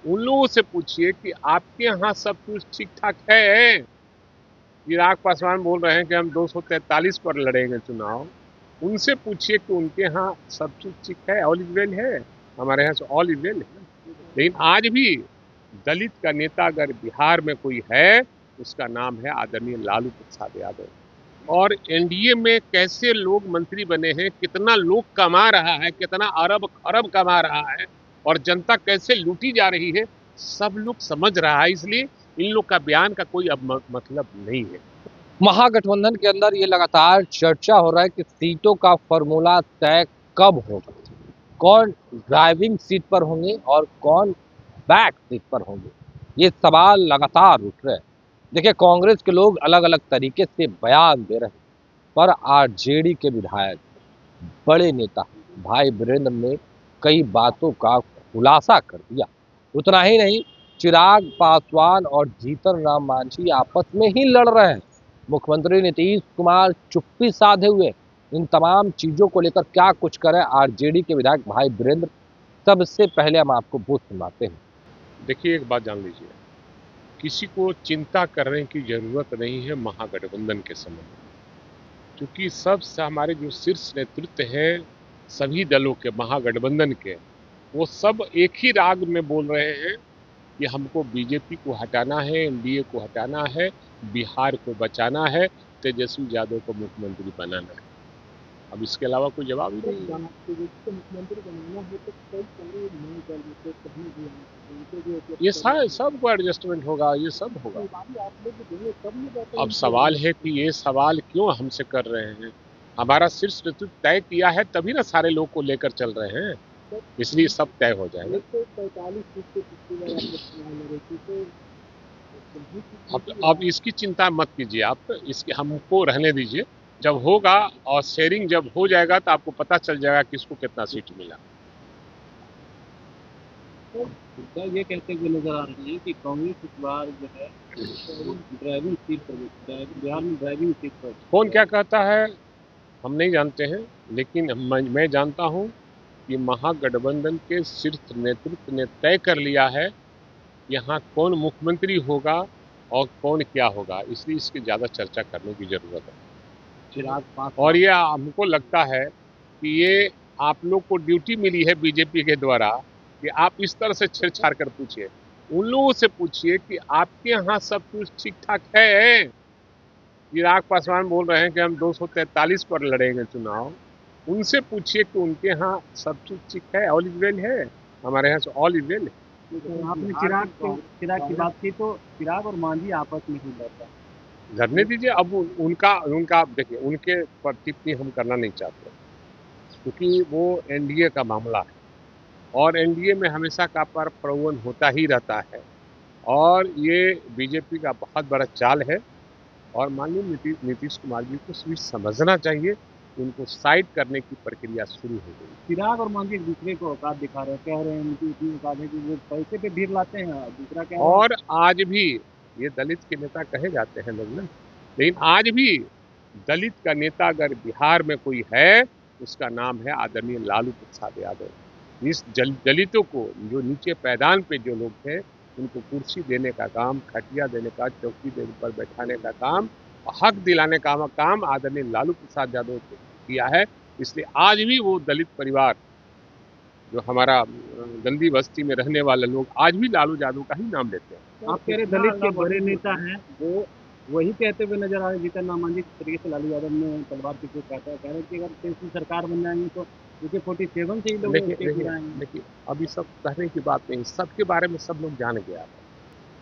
उन लोगों से पूछिए कि आपके यहाँ सब कुछ ठीक ठाक है। चिराग पासवान बोल रहे हैं कि हम 243 पर लड़ेंगे चुनाव। उनसे पूछिए कि उनके यहाँ सब कुछ ठीक है, ऑल इज वेल है। हमारे यहाँ से ऑल इज वेल है। लेकिन आज भी दलित का नेता अगर बिहार में कोई है, उसका नाम है आदरणीय लालू प्रसाद यादव। और एनडीए में कैसे लोग मंत्री बने हैं, कितना लोग कमा रहा है, कितना अरब खरब कमा रहा है, और जनता कैसे लूटी जा रही है, सब लोग समझ रहा है। इसलिए इन लोग का बयान का कोई अब मतलब नहीं है। महागठबंधन के अंदर ये लगातार चर्चा हो रहा है कि सीटों का फॉर्मूला तय कब होगा, कौन ड्राइविंग सीट पर होंगे और कौन बैक सीट पर होंगे। ये सवाल लगातार उठ रहे हैं। देखिए, कांग्रेस के लोग अलग अलग तरीके से बयान दे रहे हैं, पर आरजेडी के विधायक, बड़े नेता भाई वीरेंद्र ने कई बातों का खुलासा कर दिया। उतना ही नहीं, चिराग पासवान और जीतन राम मांझी आपस में ही लड़ रहे हैं। मुख्यमंत्री नीतीश कुमार चुप्पी साधे हुए। इन तमाम चीजों को लेकर क्या कुछ करें आरजेडी के विधायक भाई वीरेंद्र, सबसे पहले हम आपको वो सुनवाते हैं। देखिए, एक बात जान लीजिए, किसी को चिंता करने की जरूरत नहीं है महागठबंधन के संबंध में, क्योंकि सब हमारे जो शीर्ष नेतृत्व हैं सभी दलों के, महागठबंधन के, वो सब एक ही राग में बोल रहे हैं कि हमको बीजेपी को हटाना है, एनडीए को हटाना है, बिहार को बचाना है, तेजस्वी यादव को मुख्यमंत्री बनाना है। अब इसके अलावा कोई जवाब ही नहीं है। ये सबको एडजस्टमेंट होगा, ये सब होगा। अब सवाल है कि ये सवाल क्यों हमसे कर रहे हैं। हमारा शीर्ष नेतृत्व तय किया है, तभी ना सारे लोग को लेकर चल रहे हैं, इसलिए सब तय हो जाएगा। अब इसकी चिंता मत कीजिए आप, इसके हमको रहने दीजिए। जब होगा और शेयरिंग जब हो जाएगा तो आपको पता चल जाएगा किसको कितना सीट मिला। ये कहते हुए नजर आ रहे हैं कि कांग्रेस इस बार जो है ड्राइविंग सीट पर, बिहार में ड्राइविंग सीट पर। कौन क्या कहता है हम नहीं जानते हैं, लेकिन मैं जानता हूं कि महागठबंधन के शीर्ष नेतृत्व ने तय कर लिया है यहाँ कौन मुख्यमंत्री होगा और कौन क्या होगा, इसलिए इसकी ज्यादा चर्चा करने की जरूरत है। चिराग पास और ये हमको लगता है कि ये आप लोग को ड्यूटी मिली है बीजेपी के द्वारा कि आप इस तरह से छेड़छाड़ कर पूछिए। उन लोगों से पूछिए कि आपके यहाँ सब कुछ ठीक ठाक है। चिराग पासवान बोल रहे हैं कि हम 243 पर लड़ेंगे चुनाव। उनसे पूछिए कि उनके यहाँ सब कुछ ठीक है, ऑल इज वेल है। हमारे यहाँ से ऑल इज वेल है। आपने चिराग की बात की, तो चिराग और मांझी आपस में ही लड़ता है। धरने दीजिए। अब उनका उनका देखिए, उनके पर टिप्पणी हम करना नहीं चाहते, क्योंकि वो एनडीए का मामला है और एनडीए में हमेशा का प्रलोभन होता ही रहता है, और ये बीजेपी का बहुत बड़ा चाल है। और माननीय नीतीश कुमार जी को भी समझना चाहिए, उनको साइड करने की प्रक्रिया शुरू हो गई। चिराग और मांझी एक दूसरे को औकात दिखा रहे हैं, कह रहे हैं उनकी इतनी औकात है कि वो पैसे पे भीड़ लाते हैं। दूसरा क्या है, और आज भी ये दलित के नेता कहे जाते हैं लोग ना, लेकिन आज भी दलित का नेता अगर बिहार में कोई है, उसका नाम है आदरणीय लालू प्रसाद यादव। इस दलितों को, जो नीचे पैदान पे जो लोग थे, उनको कुर्सी देने का काम, खटिया देने का, चौकी देने पर बैठाने का काम, हक दिलाने का काम आदरणीय लालू प्रसाद यादव ने किया है। इसलिए आज भी वो दलित परिवार, जो हमारा गंदी बस्ती में रहने वाले लोग, आज भी लालू यादव का ही नाम लेते हैं। आप कह रहे दलित के बड़े नेता हैं, वो वही कहते हुए नजर आ रहे जीतन राम मांझी किस तरीके से लालू यादव ने तलवार की चोट कहता है, कह रहे कि अगर केंद्र सरकार बन जाएंगे तो AK-47 से ही लोग देखिए, अभी सब कहने की बात नहीं, सबके बारे में सब लोग जान गया है।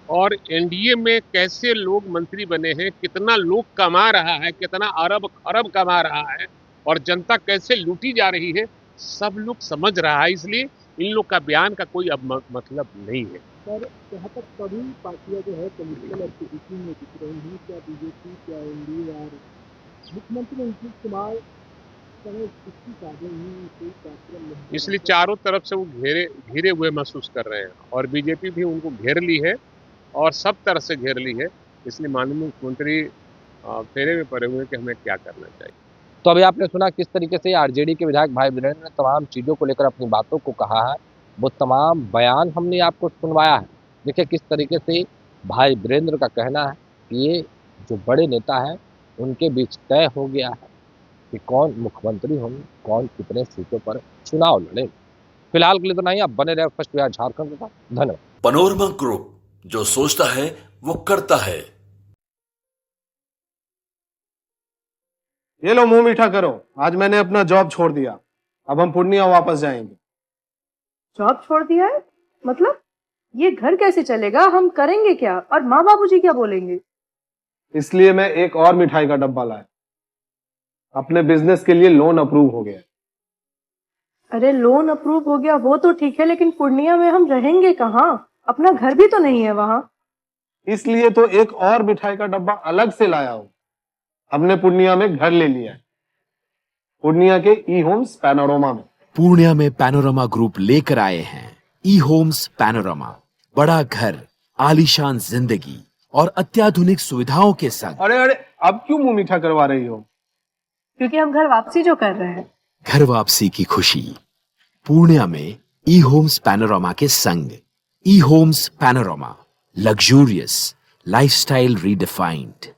और एनडीए में कैसे लोग मंत्री बने हैं, कितना लोग कमा रहा है, कितना अरब खरब कमा रहा है, और जनता कैसे लूटी जा रही है, सब लोग समझ रहा है। इसलिए इन लोग का बयान का कोई अब मतलब नहीं है। सर, जहाँ तक सभी पार्टियां जो है पॉलिटिकल एक्टिविटी में दिख रही हैं, क्या बीजेपी, क्या एनडीए और मुख्यमंत्री नीतीश कुमार इसकी साधन ही कोई कार्यक्रम नहीं, इसलिए चारों तरफ से वो घिरे हुए महसूस कर रहे हैं, और बीजेपी भी उनको घेर ली है और सब तरह से घेर ली है। इसलिए माननीय मुख्यमंत्री फेरे में पड़े हुए कि हमें क्या करना चाहिए। तो अभी आपने सुना किस तरीके से आरजेडी के विधायक भाई वीरेंद्र ने तमाम चीजों को लेकर अपनी बातों को कहा है। वो तमाम बयान हमने आपको सुनवाया है। देखिए किस तरीके से भाई वीरेंद्र का कहना है कि ये जो बड़े नेता हैं उनके बीच तय हो गया है कि कौन मुख्यमंत्री होंगे, कौन कितने सीटों पर चुनाव लड़ेंगे। फिलहाल के लिए तो नहीं, आप बने रहे फर्स्ट बिहार झारखंड के साथ। धन्यवाद। पनोरमा ग्रुप, जो सोचता है वो करता है। ये लो मुंह मीठा करो, आज मैंने अपना जॉब छोड़ दिया, अब हम पूर्णिया वापस जाएंगे। जॉब छोड़ दिया है? मतलब ये घर कैसे चलेगा? हम करेंगे क्या? और माँ बाबूजी क्या बोलेंगे? इसलिए मैं एक और मिठाई का डब्बा लाया, अपने बिजनेस के लिए लोन अप्रूव हो गया। अरे लोन अप्रूव हो गया वो तो ठीक है, लेकिन पूर्णिया में हम रहेंगे कहाँ? अपना घर भी तो नहीं है वहाँ। इसलिए तो एक और मिठाई का डब्बा अलग से लाया हूं। हमने पूर्णिया में घर ले लिया है, पूर्णिया के ई होम्स पैनोरमा में। पूर्णिया में पैनोरमा ग्रुप लेकर आए हैं ई होम्स पैनोरमा, बड़ा घर, आलीशान जिंदगी और अत्याधुनिक सुविधाओं के संग। अरे अरे, अब क्यों मुंह मीठा करवा रही हो? क्योंकि हम घर वापसी जो कर रहे हैं। घर वापसी की खुशी पूर्णिया में ई होम्स पैनोरमा के संग। ई Homes Panorama, luxurious lifestyle redefined.